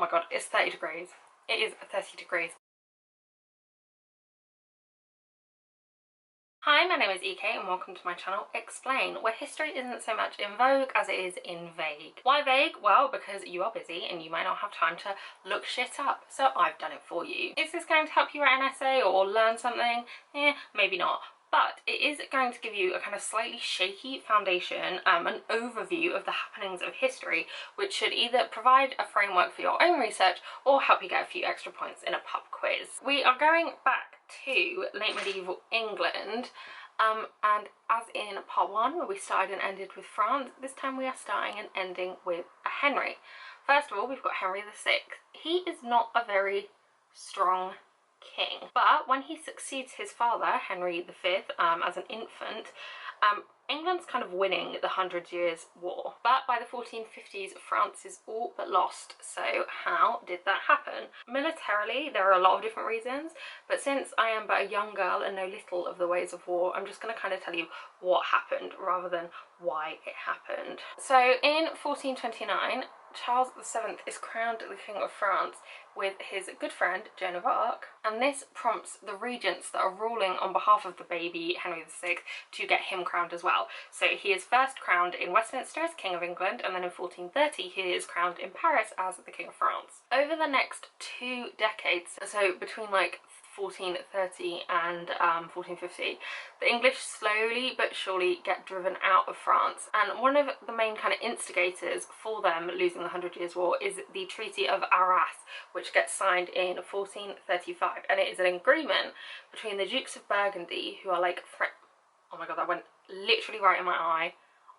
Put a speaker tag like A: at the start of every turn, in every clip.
A: my god, it's 30 degrees. It is 30 degrees. Hi, my name is EK and welcome to my channel Explain, where history isn't so much in vogue as it is in vague. Why vague? Well, because you are busy and you might not have time to look shit up, so I've done it for you. Is this going to help you write an essay or learn something? Maybe not. But it is going to give you a kind of slightly shaky foundation, an overview of the happenings of history, which should either provide a framework for your own research or help you get a few extra points in a pub quiz. We are going back to late medieval England, and as in part 1 where we started and ended with France, this time we are starting and ending with a Henry. First of all, we've got Henry VI. He is not a very strong king, but when he succeeds his father Henry V as an infant, England's kind of winning the 100 Years' War, but by the 1450s France is all but lost. So how did that happen? Militarily there are a lot of different reasons, but since I am but a young girl and know little of the ways of war, I'm just going to kind of tell you what happened rather than why it happened. So in 1429 Charles VII is crowned the King of France with his good friend Joan of Arc, and this prompts the regents that are ruling on behalf of the baby Henry VI to get him crowned as well. So he is first crowned in Westminster as King of England, and then in 1430 he is crowned in Paris as the King of France. Over the next 2 decades, so between like 1430 and 1450, the English slowly but surely get driven out of France, and one of the main kind of instigators for them losing the 100 Years' War is the Treaty of Arras, which gets signed in 1435, and it is an agreement between the Dukes of Burgundy, who are like oh my god, that went literally right in my eye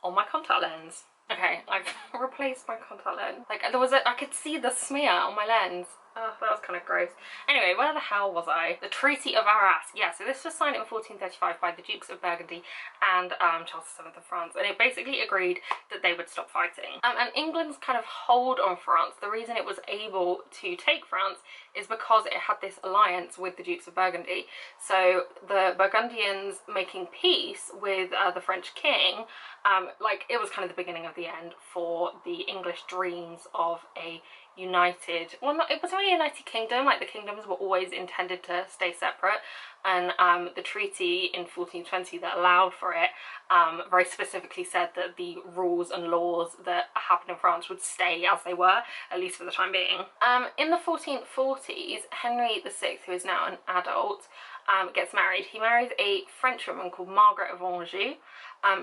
A: on my contact lens. Okay, I've replaced my contact lens. Like, I could see the smear on my lens. Oh, that was kind of gross. Anyway, where the hell was I? The Treaty of Arras. Yeah, so this was signed in 1435 by the Dukes of Burgundy and Charles VII of France, and it basically agreed that they would stop fighting. And England's kind of hold on France, the reason it was able to take France is because it had this alliance with the Dukes of Burgundy. So the Burgundians making peace with the French king, like, it was kind of the beginning of the end for the English dreams of a united, well, not, it wasn't really a united kingdom, like the kingdoms were always intended to stay separate, and the treaty in 1420 that allowed for it very specifically said that the rules and laws that happened in France would stay as they were, at least for the time being. In the 1440s, Henry VI, who is now an adult, gets married. He marries a French woman called Margaret of Anjou.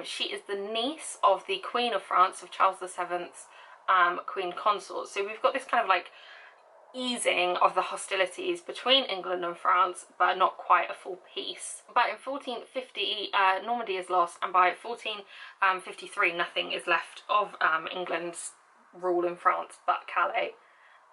A: She is the niece of the Queen of France, of Charles VII's Queen Consort. So we've got this kind of like easing of the hostilities between England and France, but not quite a full peace. But in 1450 Normandy is lost, and by 1453 nothing is left of England's rule in France but Calais,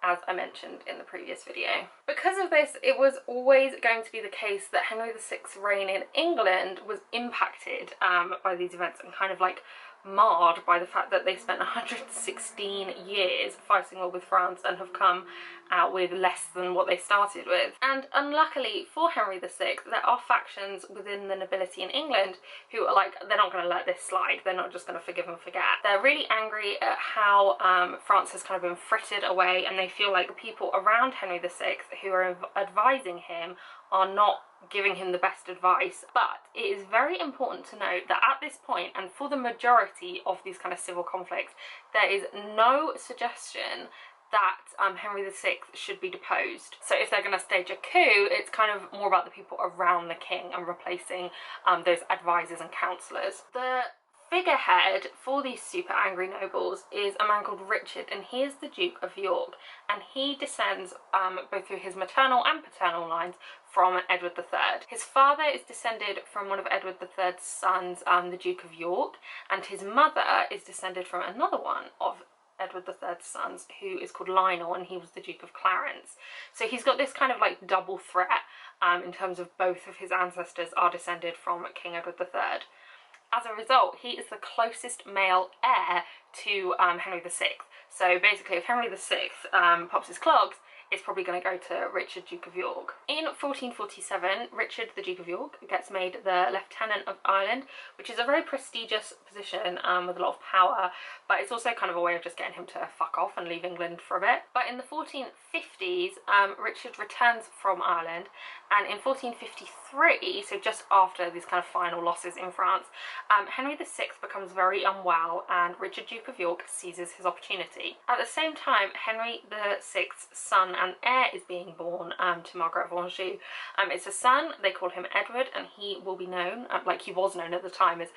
A: as I mentioned in the previous video. Because of this, it was always going to be the case that Henry VI's reign in England was impacted by these events and kind of like marred by the fact that they spent 116 years fighting war with France and have come out with less than what they started with. And unluckily for Henry VI, there are factions within the nobility in England who are like, they're not going to let this slide, they're not just going to forgive and forget. They're really angry at how France has kind of been frittered away, and they feel like the people around Henry VI who are advising him are not giving him the best advice. But it is very important to note that at this point, and for the majority of these kind of civil conflicts, there is no suggestion that Henry VI should be deposed. So if they're going to stage a coup, it's kind of more about the people around the king and replacing those advisors and counsellors. The figurehead for these super angry nobles is a man called Richard, and he is the Duke of York, and he descends both through his maternal and paternal lines from Edward III. His father is descended from one of Edward III's sons, the Duke of York, and his mother is descended from another one of Edward III's sons, who is called Lionel, and he was the Duke of Clarence. So he's got this kind of like double threat in terms of both of his ancestors are descended from King Edward III. As a result, he is the closest male heir to Henry VI. So basically, if Henry VI pops his clogs, it's probably going to go to Richard, Duke of York. In 1447, Richard the Duke of York gets made the Lieutenant of Ireland, which is a very prestigious position with a lot of power, but it's also kind of a way of just getting him to fuck off and leave England for a bit. But in the 1450s, Richard returns from Ireland, and in 1453, so just after these kind of final losses in France, Henry VI becomes very unwell, and Richard, Duke of York, seizes his opportunity. At the same time, Henry VI's son and heir is being born to Margaret of Anjou. It's a son, they call him Edward, and he will be known, like he was known at the time, as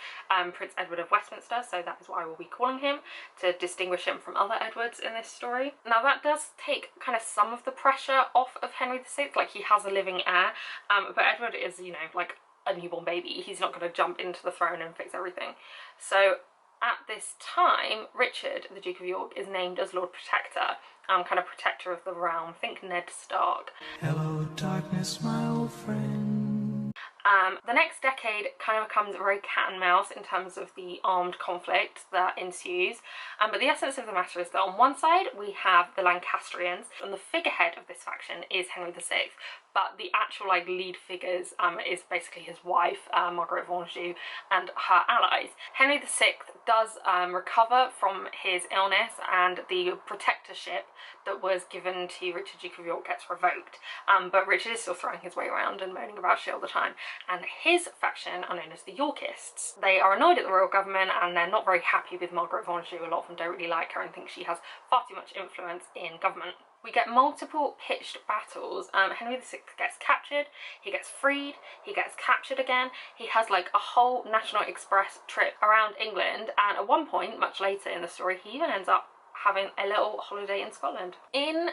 A: Prince Edward of Westminster, so that is what I will be calling him, to distinguish him from other Edwards in this story. Now that does take kind of some of the pressure off of Henry VI, like he has a living heir, but Edward is, you know, like a newborn baby. He's not going to jump into the throne and fix everything. So at this time, Richard, the Duke of York, is named as Lord Protector, kind of protector of the realm. Think Ned Stark. Hello darkness, my old friend. The next decade kind of becomes very cat and mouse in terms of the armed conflict that ensues, but the essence of the matter is that on one side we have the Lancastrians, and the figurehead of this faction is Henry VI, but the actual like lead figures is basically his wife, Margaret of Anjou, and her allies. Henry VI does recover from his illness, and the protectorship that was given to Richard, Duke of York, gets revoked, but Richard is still throwing his way around and moaning about shit all the time, and his faction are known as the Yorkists. They are annoyed at the royal government, and they're not very happy with Margaret of Anjou. A lot of them don't really like her and think she has far too much influence in government. We get multiple pitched battles. Henry VI gets captured, he gets freed, he gets captured again. He has like a whole National Express trip around England, and at one point, much later in the story, he even ends up having a little holiday in Scotland. In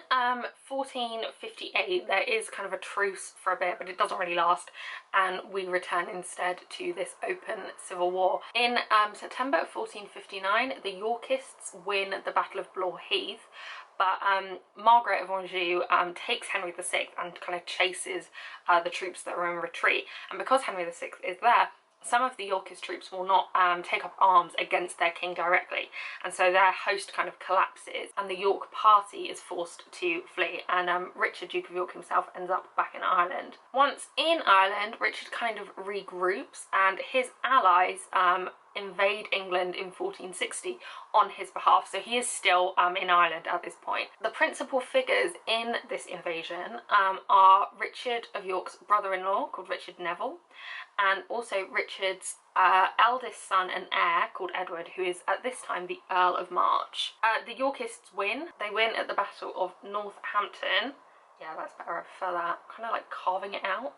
A: 1458, there is kind of a truce for a bit, but it doesn't really last, and we return instead to this open civil war. In September of 1459, the Yorkists win the Battle of Blore Heath, but Margaret of Anjou takes Henry VI and kind of chases the troops that are in retreat, and because Henry VI is there, some of the Yorkist troops will not take up arms against their king directly, and so their host kind of collapses, and the York party is forced to flee, and Richard, Duke of York himself, ends up back in Ireland. Once in Ireland, Richard kind of regroups, and his allies invade England in 1460 on his behalf, so he is still in Ireland at this point. The principal figures in this invasion are Richard of York's brother-in-law, called Richard Neville, and also Richard's eldest son and heir, called Edward, who is at this time the Earl of March. The Yorkists win. They win at the Battle of Northampton. Yeah, that's better, I prefer that. Kind of like carving it out.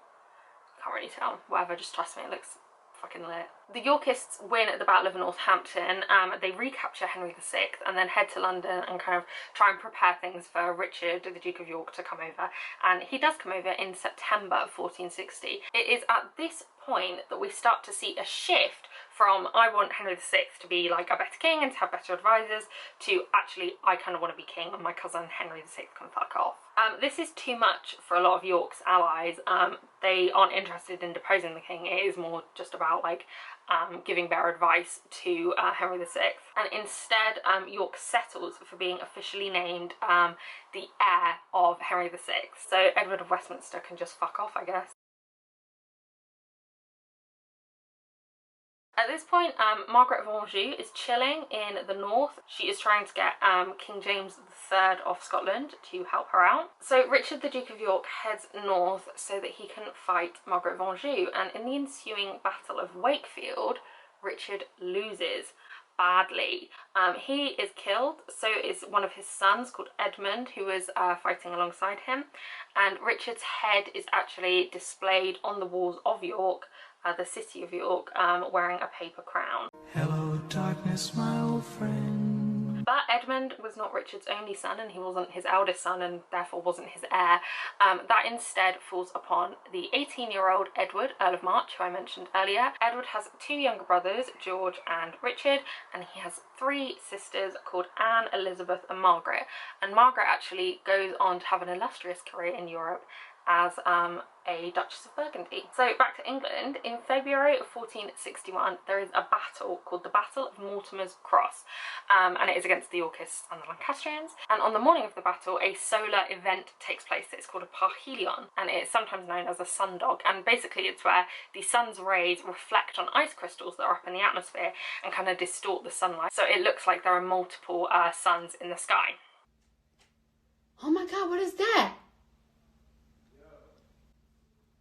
A: Can't really tell. Whatever, just trust me, it looks fucking lit. The Yorkists win at the Battle of Northampton. They recapture Henry VI and then head to London and kind of try and prepare things for Richard, the Duke of York, to come over. And he does come over in September of 1460. It is at this point that we start to see a shift from I want Henry VI to be like a better king and to have better advisors, to actually I kind of want to be king and my cousin Henry VI can fuck off. This is too much for a lot of York's allies. They aren't interested in deposing the king. It is more just about like giving better advice to Henry VI, and instead York settles for being officially named the heir of Henry VI. So Edward of Westminster can just fuck off, I guess. At this point, Margaret of Anjou is chilling in the north. She is trying to get King James III of Scotland to help her out. So Richard, the Duke of York, heads north so that he can fight Margaret of Anjou, and in the ensuing Battle of Wakefield, Richard loses badly. He is killed, so is one of his sons called Edmund, who was fighting alongside him, and Richard's head is actually displayed on the walls of York, the city of York, wearing a paper crown. Hello darkness, my old friend. But Edmund was not Richard's only son, and he wasn't his eldest son, and therefore wasn't his heir. That instead falls upon the 18-year-old Edward, Earl of March, who I mentioned earlier. Edward has two younger brothers, George and Richard, and he has three sisters called Anne, Elizabeth and Margaret. And Margaret actually goes on to have an illustrious career in Europe as a Duchess of Burgundy. So back to England, in February of 1461 there is a battle called the Battle of Mortimer's Cross, and it is against the Yorkists and the Lancastrians, and on the morning of the battle a solar event takes place. It's called a parhelion, and it's sometimes known as a sundog, and basically it's where the sun's rays reflect on ice crystals that are up in the atmosphere and kind of distort the sunlight, so it looks like there are multiple suns in the sky.
B: Oh my god, what is that?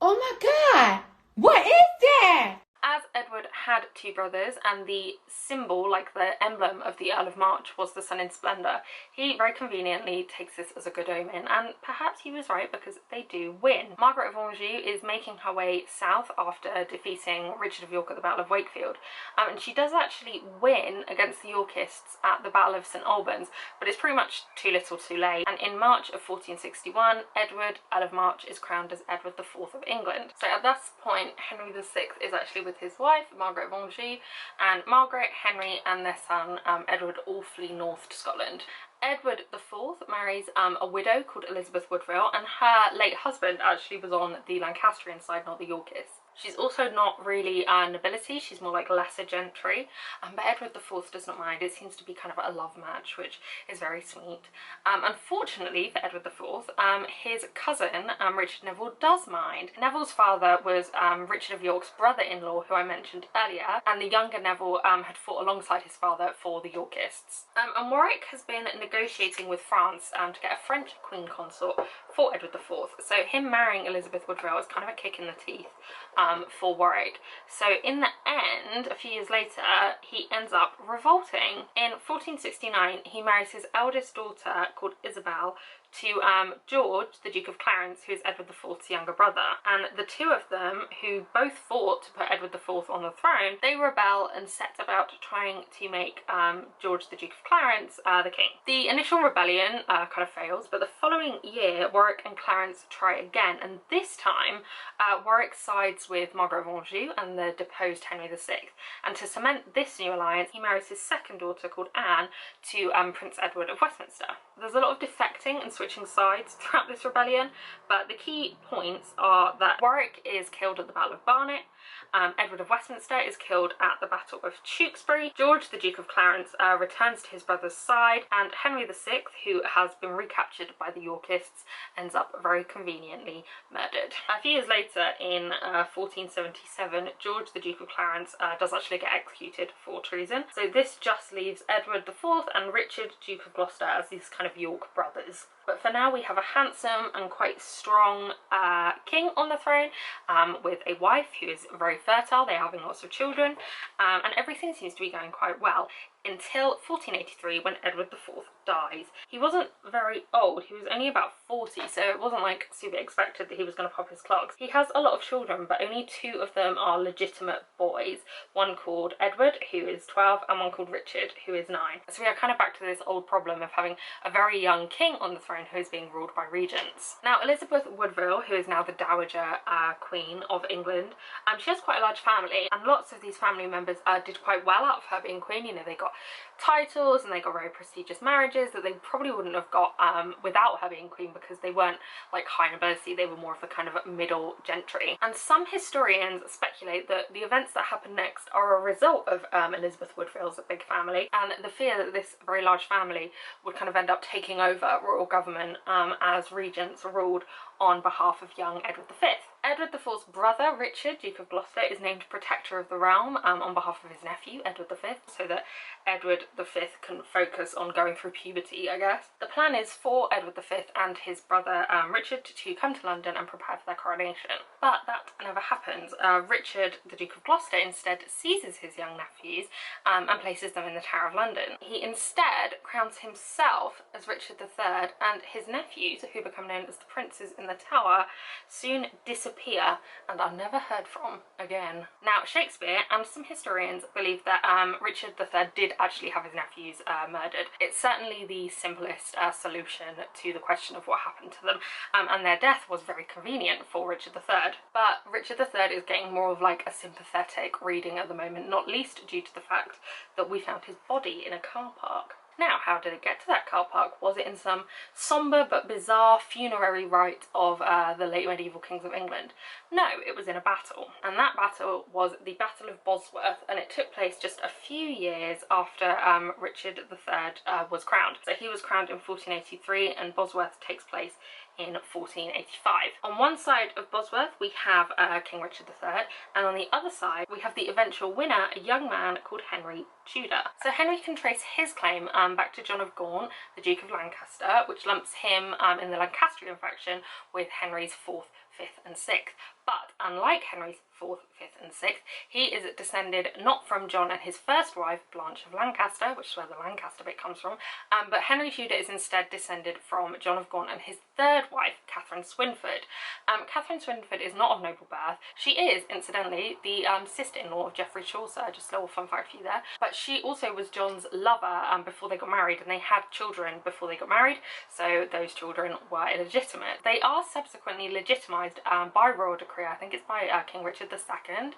B: Oh my god! What is that?
A: As Edward had two brothers and the symbol, like the emblem of the Earl of March was the sun in splendour, he very conveniently takes this as a good omen, and perhaps he was right because they do win. Margaret of Anjou is making her way south after defeating Richard of York at the Battle of Wakefield, and she does actually win against the Yorkists at the Battle of St Albans, but it's pretty much too little too late, and in March of 1461 Edward, Earl of March, is crowned as Edward IV of England. So at this point Henry VI is actually with his wife Margaret of Anjou, and Margaret, Henry and their son Edward all flee north to Scotland. Edward IV marries a widow called Elizabeth Woodville, and her late husband actually was on the Lancastrian side, not the Yorkists. She's also not really nobility, she's more like lesser gentry, but Edward IV does not mind. It seems to be kind of a love match, which is very sweet. Unfortunately for Edward IV, his cousin Richard Neville does mind. Neville's father was Richard of York's brother-in-law, who I mentioned earlier, and the younger Neville had fought alongside his father for the Yorkists. And Warwick has been negotiating with France to get a French queen consort for Edward IV, so him marrying Elizabeth Woodville is kind of a kick in the teeth for Warwick. So in the end, a few years later, he ends up revolting. In 1469 he marries his eldest daughter called Isabel to George, the Duke of Clarence, who is Edward IV's younger brother, and the two of them, who both fought to put Edward IV on the throne, they rebel and set about trying to make George, the Duke of Clarence, the king. The initial rebellion kind of fails, but the following year Warwick and Clarence try again, and this time Warwick sides with Margaret of Anjou and the deposed Henry VI, and to cement this new alliance he marries his second daughter called Anne to Prince Edward of Westminster. There's a lot of defecting and switching sides throughout this rebellion, but the key points are that Warwick is killed at the Battle of Barnet, Edward of Westminster is killed at the Battle of Tewkesbury, George, the Duke of Clarence, returns to his brother's side, and Henry VI, who has been recaptured by the Yorkists, ends up very conveniently murdered. A few years later, in 1477, George, the Duke of Clarence, does actually get executed for treason, so this just leaves Edward IV and Richard, Duke of Gloucester, as these kind of York brothers. But for now we have a handsome and quite strong king on the throne, with a wife who is very fertile. They're having lots of children, and everything seems to be going quite well until 1483 when Edward IV dies. He wasn't very old, he was only about 40, so it wasn't like super expected that he was going to pop his clogs. He has a lot of children, but only two of them are legitimate boys, one called Edward, who is 12, and one called Richard, who is 9. So we are kind of back to this old problem of having a very young king on the throne who is being ruled by regents. Now Elizabeth Woodville, who is now the Dowager Queen of England, she has quite a large family, and lots of these family members did quite well out of her being queen. You know, they got titles and they got very prestigious marriages that they probably wouldn't have got without her being queen, because they weren't like high nobility, they were more of a kind of middle gentry. And some historians speculate that the events that happen next are a result of Elizabeth Woodville's big family, and the fear that this very large family would kind of end up taking over royal government as regents ruled on behalf of young Edward V. Edward IV's brother, Richard, Duke of Gloucester, is named Protector of the Realm on behalf of his nephew, Edward V, so that Edward V can focus on going through puberty, I guess. The plan is for Edward V and his brother Richard to come to London and prepare for their coronation. But that never happens. Richard, the Duke of Gloucester, instead seizes his young nephews and places them in the Tower of London. He instead crowns himself as Richard III, and his nephews, who become known as the princes in the Tower, soon disappear and are never heard from again. Now Shakespeare and some historians believe that Richard III did actually have his nephews murdered. It's certainly the simplest solution to the question of what happened to them, and their death was very convenient for Richard III. But Richard III is getting more of like a sympathetic reading at the moment, not least due to the fact that we found his body in a car park. Now, how did it get to that car park? Was it in some sombre but bizarre funerary rite of the late medieval kings of England? No, it was in a battle, and that battle was the Battle of Bosworth, and it took place just a few years after Richard III was crowned. So he was crowned in 1483, and Bosworth takes place in 1485. On one side of Bosworth we have King Richard III, and on the other side we have the eventual winner, a young man called Henry Tudor. So Henry can trace his claim back to John of Gaunt, the Duke of Lancaster, which lumps him in the Lancastrian faction with Henry's 4th, 5th and 6th. But unlike Henry's 4th, 5th and 6th, he is descended not from John and his first wife, Blanche of Lancaster, which is where the Lancaster bit comes from, but Henry Tudor is instead descended from John of Gaunt and his third wife, Catherine Swynford. Catherine Swynford is not of noble birth. She is, incidentally, the sister-in-law of Geoffrey Chaucer, just a little fun fact for you there. But she also was John's lover before they got married, and they had children before they got married, so those children were illegitimate. They are subsequently legitimised by royal decree. I think it's by King Richard II,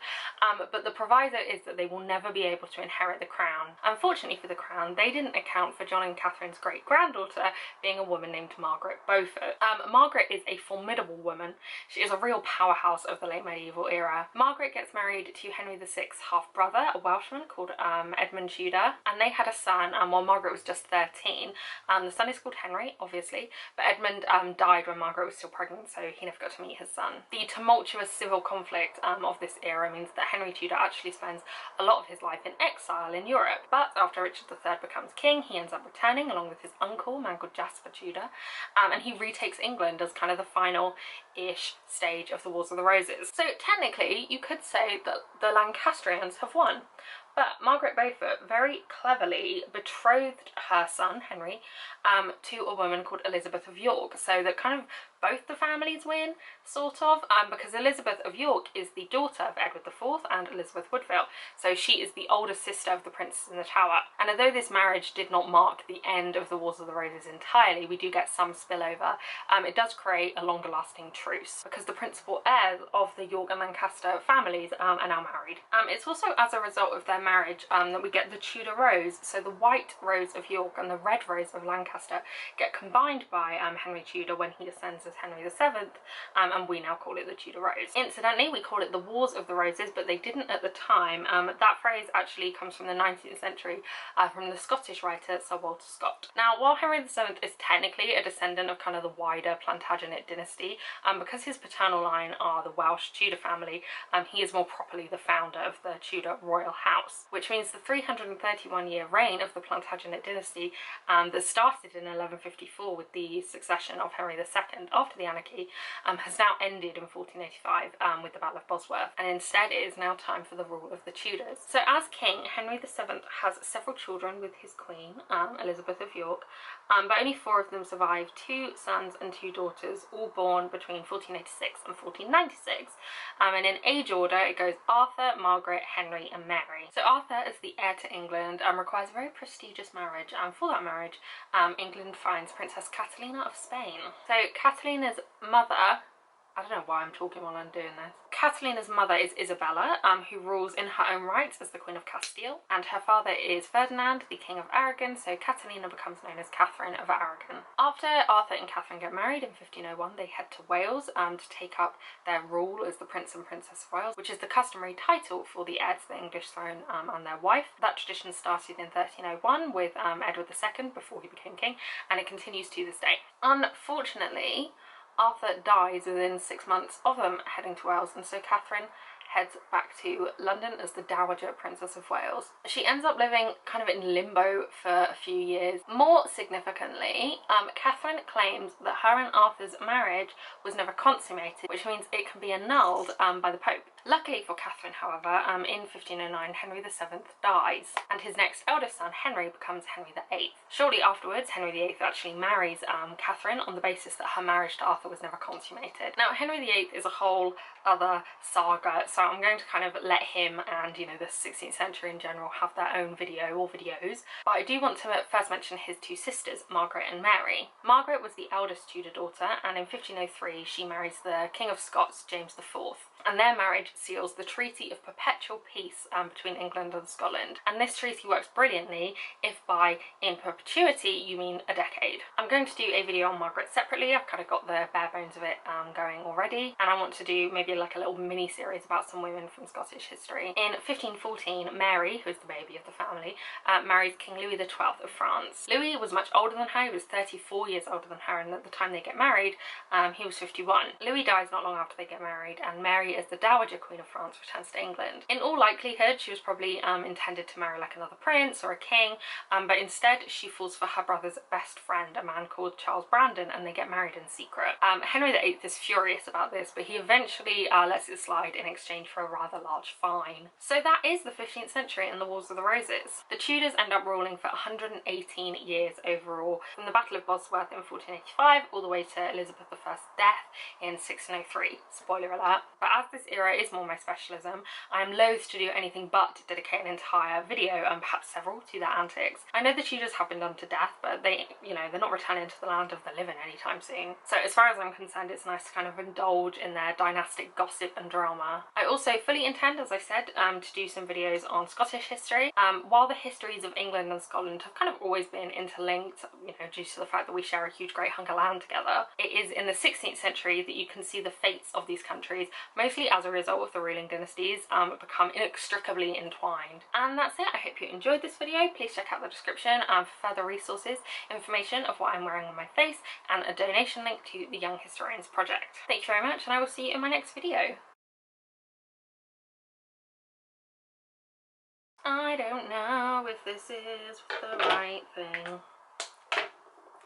A: but the proviso is that they will never be able to inherit the crown. Unfortunately for the crown, they didn't account for John and Catherine's great-granddaughter being a woman named Margaret Beaufort. Margaret is a formidable woman. She is a real powerhouse of the late medieval era. Margaret gets married to Henry VI's half-brother, a Welshman called Edmund Tudor, and they had a son while Margaret was just 13. The son is called Henry, obviously, but Edmund died when Margaret was still pregnant, so he never got to meet his son. The tumultuous civil conflict of this era means that Henry Tudor actually spends a lot of his life in exile in Europe, but after Richard III becomes king, he ends up returning along with his uncle, a man called Jasper Tudor, and he retakes England as kind of the final-ish stage of the Wars of the Roses. So technically, you could say that the Lancastrians have won. But Margaret Beaufort very cleverly betrothed her son, Henry, to a woman called Elizabeth of York, so that kind of both the families win, sort of, because Elizabeth of York is the daughter of Edward IV and Elizabeth Woodville, so she is the older sister of the Princess in the Tower. And although this marriage did not mark the end of the Wars of the Roses entirely, we do get some spillover. It does create a longer lasting truce, because the principal heirs of the York and Lancaster families are now married. It's also as a result of their marriage that we get the Tudor Rose, so the white rose of York and the red rose of Lancaster get combined by Henry Tudor when he ascends as Henry VII, and we now call it the Tudor Rose. Incidentally, we call it the Wars of the Roses, but they didn't at the time. That phrase actually comes from the 19th century from the Scottish writer Sir Walter Scott. Now, while Henry VII is technically a descendant of kind of the wider Plantagenet dynasty, because his paternal line are the Welsh Tudor family, he is more properly the founder of the Tudor royal house, which means the 331-year reign of the Plantagenet dynasty that started in 1154 with the succession of Henry II after the anarchy has now ended in 1485 with the Battle of Bosworth, and instead it is now time for the rule of the Tudors. So as king, Henry VII has several children with his queen, Elizabeth of York, but only 4 of them survive, 2 sons and 2 daughters, all born between 1486 and 1496. And in age order it goes Arthur, Margaret, Henry and Mary. So Arthur, as the heir to England, requires a very prestigious marriage, and for that marriage England finds Princess Catalina of Spain. So Catalina's mother, I don't know why I'm talking while I'm doing this. Catalina's mother is Isabella, who rules in her own right as the Queen of Castile, and her father is Ferdinand, the King of Aragon, so Catalina becomes known as Catherine of Aragon. After Arthur and Catherine get married in 1501, they head to Wales to take up their rule as the Prince and Princess of Wales, which is the customary title for the heir to the English throne and their wife. That tradition started in 1301 with Edward II before he became king, and it continues to this day. Unfortunately, Arthur dies within 6 months of them heading to Wales, and so Catherine heads back to London as the Dowager Princess of Wales. She ends up living kind of in limbo for a few years. More significantly, Catherine claims that her and Arthur's marriage was never consummated, which means it can be annulled by the Pope. Luckily for Catherine, however, in 1509 Henry VII dies, and his next eldest son, Henry, becomes Henry VIII. Shortly afterwards, Henry VIII actually marries Catherine on the basis that her marriage to Arthur was never consummated. Now, Henry VIII is a whole other saga, so I'm going to kind of let him and, you know, the 16th century in general have their own video or videos. But I do want to first mention his two sisters, Margaret and Mary. Margaret was the eldest Tudor daughter, and in 1503 she marries the King of Scots, James IV. And their marriage seals the Treaty of Perpetual Peace between England and Scotland. And this treaty works brilliantly if by in perpetuity you mean a decade. I'm going to do a video on Margaret separately. I've kind of got the bare bones of it going already, and I want to do maybe like a little mini series about some women from Scottish history. In 1514, Mary, who's the baby of the family, marries King Louis XII of France. Louis was much older than her. He was 34 years older than her, and at the time they get married, he was 51. Louis dies not long after they get married, and Mary, as the Dowager Queen of France, returns to England. In all likelihood, she was probably intended to marry like another prince or a king, but instead she falls for her brother's best friend, a man called Charles Brandon, and they get married in secret. Henry VIII is furious about this, but he eventually lets it slide in exchange for a rather large fine. So that is the 15th century and the Wars of the Roses. The Tudors end up ruling for 118 years overall, from the Battle of Bosworth in 1485 all the way to Elizabeth I's death in 1603. Spoiler alert. But as this era is more my specialism, I am loath to do anything but dedicate an entire video, and perhaps several, to their antics. I know the Tudors have been done to death, but they, you know, they're not returning to the land of the living anytime soon. So as far as I'm concerned, it's nice to kind of indulge in their dynastic gossip and drama. I also fully intend, as I said, to do some videos on Scottish history. While the histories of England and Scotland have kind of always been interlinked, you know, due to the fact that we share a huge great hunk of land together, it is in the 16th century that you can see the fates of these countries, mostly as a result of the ruling dynasties, become inextricably entwined. And that's it. I hope you enjoyed this video. Please check out the description for further resources, information of what I'm wearing on my face, and a donation link to the Young Historians Project. Thank you very much, and I will see you in my next video. I don't know if this is the right thing.